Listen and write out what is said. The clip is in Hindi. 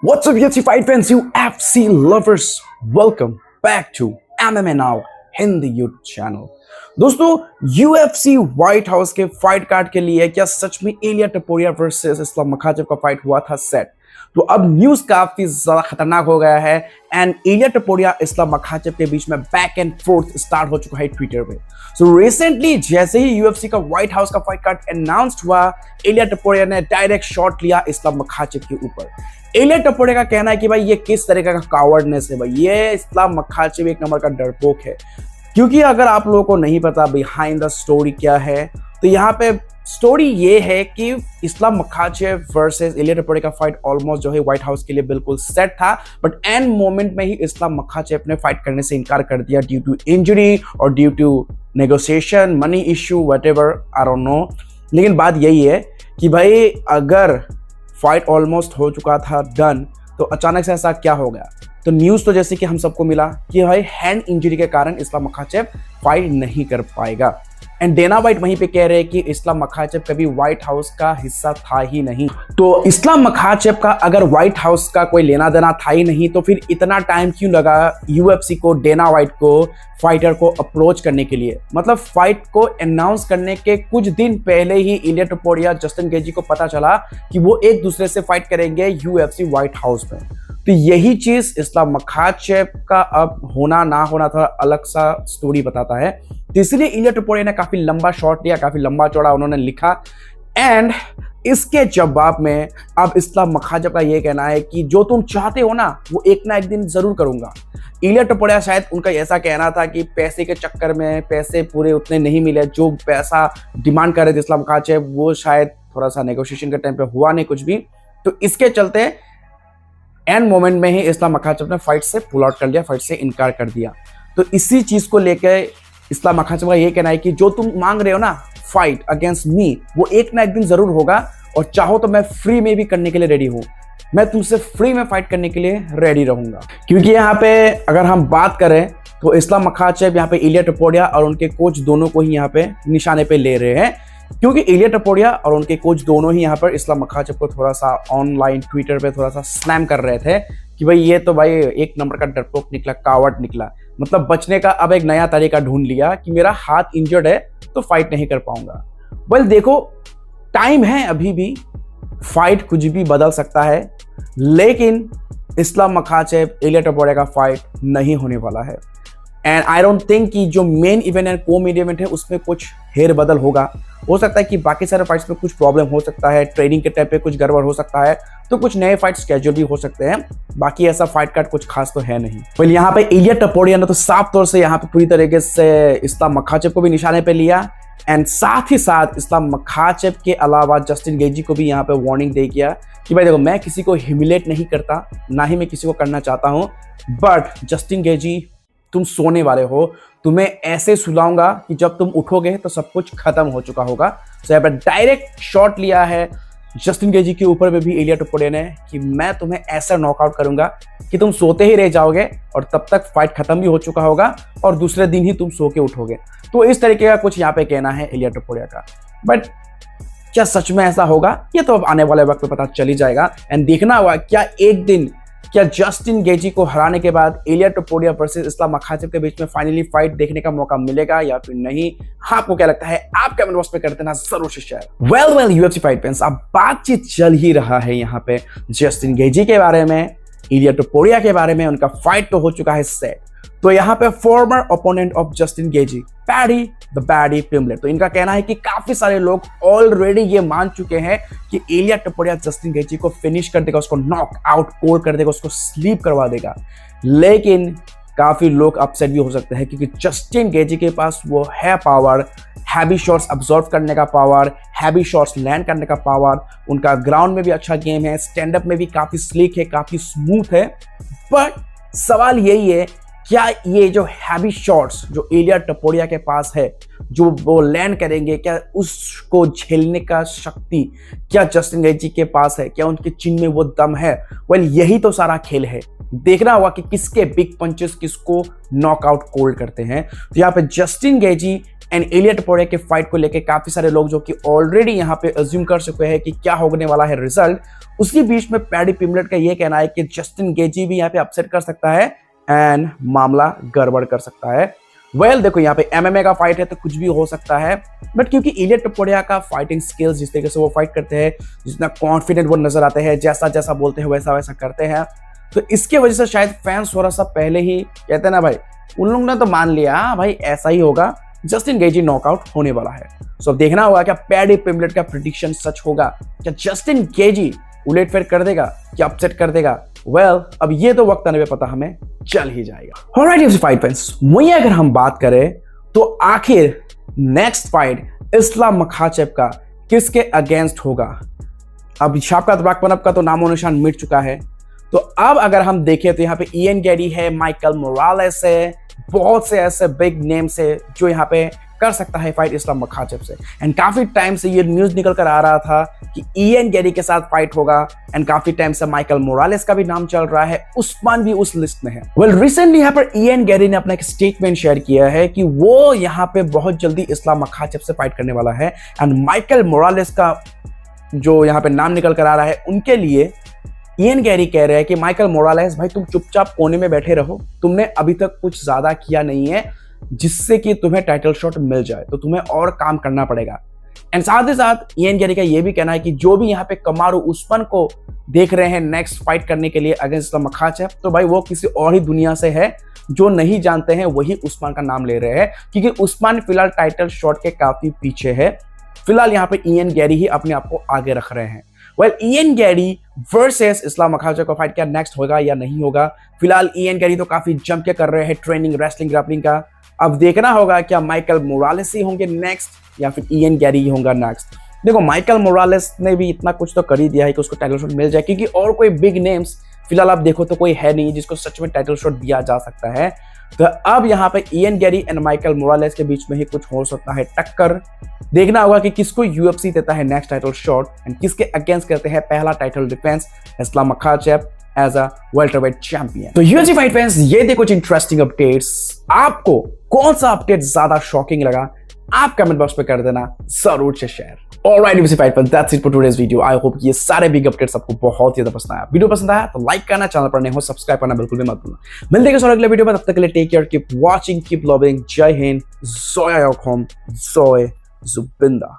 What's up, UFC fight fans, you FC lovers? Welcome back to MMA Now Hindi YouTube channel. दोस्तों, UFC व्हाइट हाउस के फाइट कार्ड के लिए क्या सच में इलिया टपोरिया वर्सेस इस्लाम मखाचेव का फाइट हुआ था सेट? तो अब न्यूज काफी ज्यादा खतरनाक हो गया है and Iliya Topuria Islam Makhachev के बीच में बैक एंड फोर्थ स्टार्ट हो चुका है ट्विटर पे। सो रिसेंटली जैसे ही UFC का व्हाइट हाउस का फाइट कार्ड अनाउंस्ड हुआ, इलिया टपोरिया ने डायरेक्ट शॉट लिया इस्लाम मखाचेव के ऊपर। इलिया टपोरिया का कहना है कि भाई ये किस तरीके का कावर्डनेस है, भाई ये इस्लाम मखाचेव एक नंबर का डरपोक है। क्योंकि अगर आप लोगों को नहीं पता बिहाइंड द स्टोरी क्या है, तो यहाँ पे स्टोरी ये है कि इस्लाम मखाचेव वर्सेस इलिया टपोरिया का फाइट ऑलमोस्ट जो है व्हाइट हाउस के लिए बिल्कुल सेट था, बट एंड मोमेंट में ही इस्लाम मखाचेव ने फाइट करने से इनकार कर दिया ड्यू टू इंजरी और due to negotiation, money issue, whatever, I don't know. लेकिन बात यही है कि भाई अगर फाइट ऑलमोस्ट हो चुका था डन, तो अचानक से ऐसा क्या हो गया? तो न्यूज़ तो जैसे कि हम सबको मिला कि भाई हैंड इंजरी के कारण इस्लाम मखाचेव फाइट नहीं कर पाएगा। एंड डेना वाइट वहीं पे कह रहे हैं कि इस्लाम मखाचेव कभी व्हाइट हाउस का हिस्सा था ही नहीं। तो इस्लाम मखाचेव का अगर व्हाइट हाउस का कोई लेना देना था ही नहीं, तो फिर इतना टाइम क्यों लगा UFC को, डेना वाइट को, फाइटर को अप्रोच करने के लिए? मतलब फाइट को अनाउंस करने के कुछ दिन पहले ही इलिया टपोरिया, जस्टिन गेजी को पता चला कि वो एक दूसरे से फाइट करेंगे UFC व्हाइट हाउस में। तो यही चीज इस्लाम मखाचेव का अब होना ना होना थोड़ा अलग सा स्टोरी बताता है। तो इसलिए इलिया टपोरिया ने काफी लंबा शॉट लिया, काफी लंबा चौड़ा उन्होंने लिखा एंड इसके जवाब में अब इस्लाम मखाचेव का ये कहना है कि जो तुम चाहते हो ना वो एक ना एक दिन जरूर करूंगा। इलिया टपोरिया शायद उनका ऐसा कहना था कि पैसे के चक्कर में पैसे पूरे उतने नहीं मिले, जो पैसा डिमांड कर रहे थे इस्लाम मखाचेव वो शायद थोड़ा सा नेगोशिएशन के टाइम पे हुआ नहीं कुछ भी। तो इसके चलते एंड मोमेंट में ही इस्लाम मखाचेव ने फाइट से पुल आउट कर लिया, फाइट से इनकार कर दिया। तो इसी चीज को लेकर इस्लाम मखाचेव का ये कहना है कि जो तुम मांग रहे हो ना फाइट अगेंस्ट मी, वो एक ना एक दिन जरूर होगा और चाहो तो मैं फ्री में भी करने के लिए रेडी हूं। मैं तुमसे फ्री में फाइट करने के लिए रेडी रहूंगा। क्योंकि यहाँ पे अगर हम बात करें तो इस्लाम मखाचेव यहाँ पे इलिया टपोरिया और उनके कोच दोनों को ही यहाँ पे निशाने पे ले रहे हैं, क्योंकि इलिया टपोरिया और उनके कोच दोनों ही यहाँ पर इस्लाम मखाचेव को थोड़ा सा ऑनलाइन ट्विटर पे थोड़ा सा स्लैम कर रहे थे कि भाई ये तो भाई एक नंबर का डरपोक निकला, कावर्ड निकला। मतलब बचने का अब एक नया तरीका ढूंढ लिया कि मेरा हाथ इंजर्ड है तो फाइट नहीं कर पाऊंगा। वेल देखो, टाइम है अभी भी, फाइट कुछ भी बदल सकता है, लेकिन इस्लाम मखाचेव इलिया टपोरिया का फाइट नहीं होने वाला है। एंड आई डोंट थिंक कि जो मेन इवेंट एंड को मेन इवेंट है उसमें कुछ हेर बदल होगा। हो सकता है कि बाकी सारे फाइट्स में कुछ प्रॉब्लम हो सकता है, ट्रेनिंग के टाइम पे कुछ गड़बड़ हो सकता है, तो कुछ नए फाइट स्केड्यूल भी हो सकते हैं। बाकी ऐसा फाइट कार्ड कुछ खास तो है नहीं। वेल यहाँ पे इलिया टपोरिया ने तो साफ तौर से यहाँ पे पूरी तरीके से इस्लाम मखाचेव को भी निशाने पे लिया एंड साथ ही साथ इस्लाम मखाचेव के अलावा जस्टिन गेजी को भी यहाँ पे वार्निंग दे दिया कि भाई देखो, मैं किसी को ह्यूमिलेट नहीं करता, ना ही मैं किसी को करना चाहता हूँ, बट जस्टिन गेजी तुम सोने वाले हो, तुम्हें ऐसे सुलाऊंगा कि जब तुम उठोगे तो सब कुछ खत्म हो चुका होगा। तो यहाँ पर डायरेक्ट शॉट लिया है जस्टिन गेजी के ऊपर में भी इलिया टपोरिया ने कि मैं तुम्हें ऐसा नॉकआउट करूंगा कि तुम सोते ही रह जाओगे और तब तक फाइट खत्म भी हो चुका होगा और दूसरे दिन ही तुम सो के उठोगे। तो इस तरीके का कुछ यहाँ पे कहना है इलिया टपोरिया का। बट क्या सच में ऐसा होगा? ये तो अब आने वाले वक्त में पता चल ही जाएगा एंड देखना होगा क्या एक दिन क्या जस्टिन गेजी को हराने के बाद इलिया टपोरिया वर्सेस इस्लाम मखाचेव के बीच में फाइनली फाइट देखने का मौका मिलेगा या फिर नहीं? आपको क्या लगता है? आप कमेंट बॉक्स पे कर देना जरूर से share. Well UFC fight fans, अब बातचीत चल ही रहा है यहाँ पे जस्टिन गेजी के बारे में, इलिया टपोरिया के बारे में। उनका फाइट तो हो चुका है सेट। तो यहाँ पे farmer opponent of Justin Gaethje, paddy the paddy पिम्बलेट, तो इनका कहना है कि काफी सारे लोग ऑलरेडी ये मान चुके हैं कि इलिया टपोरिया जस्टिन गेजी को फिनिश कर देगा, उसको नॉक आउट कोल्ड कर देगा, उसको स्लीप करवा देगा। लेकिन काफी लोग अपसेट भी हो सकते हैं क्योंकि जस्टिन गेजी के पास वो है पावर, हैवी शॉट्स अब्जॉर्व करने का पावर, हैवी शॉट्स लैंड करने का पावर। उनका ग्राउंड में भी अच्छा गेम है, स्टैंड अप में भी काफी स्लिक है, काफी स्मूथ है। बट सवाल यही है, क्या ये जो हैवी शॉट्स जो इलिया टपोरिया के पास है, जो वो लैंड करेंगे, क्या उसको झेलने का शक्ति क्या जस्टिन गेजी के पास है? क्या उनके चिन में वो दम है? वेल यही तो सारा खेल है। देखना होगा कि किसके बिग पंचेस किसको नॉकआउट कोल्ड करते हैं। तो यहाँ पे Justin Gaethje and Iliya Topuria के फाइट को लेके काफी सारे लोग जो कि ऑलरेडी यहाँ पे अज्यूम कर चुके हैं कि क्या होने वाला है रिजल्ट, उसी बीच में पैडी पिम्बलेट का ये कहना है कि जस्टिन गेजी भी यहाँ पे अपसेट कर सकता है एंड मामला गड़बड़ कर सकता है। देखो यहाँ पे एमएमए का फाइट है तो कुछ भी हो सकता है, बट क्योंकि इलिया टपोरिया का फाइटिंग स्किल्स, जिस तरीके से वो फाइट करते हैं, जितना कॉन्फिडेंट वो नजर आते हैं, जैसा जैसा बोलते हैं वैसा वैसा करते हैं, तो इसके वजह से शायद फैंस थोड़ा सा पहले ही कहते हैं ना भाई, उन लोगों ने तो मान लिया भाई ऐसा ही होगा, जस्टिन गेजी नॉकआउट होने वाला है। सो अब देखना होगा क्या पैडी पिम्बलेट का प्रेडिक्शन सच होगा, क्या जस्टिन गेजी उलटफेर कर देगा, क्या अपसेट कर देगा। अब ये तो वक्त आने पे पता हमें चल ही जाएगा। ऑलराइट यूएफसी फाइट फैंस, वहीं अगर हम बात करें तो आखिर नेक्स्ट फाइट इस्लाम मखाचेव का किसके अगेंस्ट होगा। अब शाबकात राखमनफ का तो नामो निशान मिट चुका है, तो अब अगर हम देखें तो यहाँ पे इयन गैरी है, माइकल मोरालेस है, बहुत से ऐसे बिग नेम्स है जो यहाँ पे कर सकता है फाइट इस्लाम मखाचेव से। एंड काफी टाइम से ये न्यूज निकल कर आ रहा था कि इयन गैरी के साथ फाइट होगा, एंड काफी टाइम से माइकल मोरालेस का भी नाम चल रहा है, उस्मान भी उस लिस्ट में है। रिसेंटली यहाँ पर इयन गैरी ने अपना एक स्टेटमेंट शेयर किया है कि वो यहाँ पे बहुत जल्दी इस्लाम मखाचेव से फाइट करने वाला है, एंड माइकल मोरालेस का जो यहाँ पे नाम निकल कर आ रहा है उनके लिए इयन गैरी कह रहे हैं कि माइकल मोरालेस भाई तुम चुपचाप कोने में बैठे रहो, तुमने अभी तक कुछ ज्यादा किया नहीं है जिससे कि तुम्हें टाइटल शॉट मिल जाए, तो तुम्हें और काम करना पड़ेगा। एंड साथ ही साथ इयन गैरी का यह भी कहना है कि जो भी यहाँ पे कमारू उस्मान को देख रहे हैं नेक्स्ट फाइट करने के लिए अगेंस्ट इस्लाम मखाचेव, तो भाई वो किसी और ही दुनिया से है, जो नहीं जानते हैं वही उस्मान का नाम ले रहे हैं, क्योंकि उस्मान फिलहाल टाइटल शॉट के काफी पीछे है। फिलहाल यहाँ पे इयन गैरी ही अपने आप को आगे रख रहे हैं। Ian Gary versus Islam Makhachev का फाइट क्या नेक्स्ट होगा या नहीं होगा। फिलहाल इयन गैरी तो काफी जम के कर रहे हैं ट्रेनिंग रेसलिंग ग्रैपलिंग का। अब देखना होगा क्या माइकल मोरालेस ही होंगे नेक्स्ट या फिर इयन गैरी ही होगा नेक्स्ट। देखो माइकल मोरालेस ने भी इतना कुछ तो कर ही दिया है कि उसको टाइटल शॉट मिल जाए, क्योंकि और कोई बिग नेम्स फिलहाल आप देखो तो कोई है नहीं जिसको सच में टाइटल शॉट दिया जा सकता है। तो अब यहाँ पे Ian Gary and Michael Morales के बीच में ही कुछ हो सकता है टक्कर। देखना होगा कि किसको यूएफसी देता है नेक्स्ट टाइटल शॉट एंड किसके अगेंस्ट करते हैं पहला title defence Islam Makhachev as a welterweight champion. तो यूएफसी फाइट फैंस, ये थे कुछ इंटरेस्टिंग अपडेट्स। आपको कौन सा अपडेट ज्यादा शॉकिंग लगा आप कमेंट बॉक्स पे कर देना जरूर से share. Alright UFC fight fans, that's it for today's video. I hope ये सारे बिग अपडेट्स आपको बहुत ही ज्यादा पसंद आया। वीडियो पसंद आया तो लाइक करना, चैनल पर नए हो सब्सक्राइब करना बिल्कुल भी मत भूलना। मिलते हैं अगले वीडियो में, तब तक के लिए take care, keep watching, keep loving. जय हिंद, जोया योखोम, जोय जुबिंदा।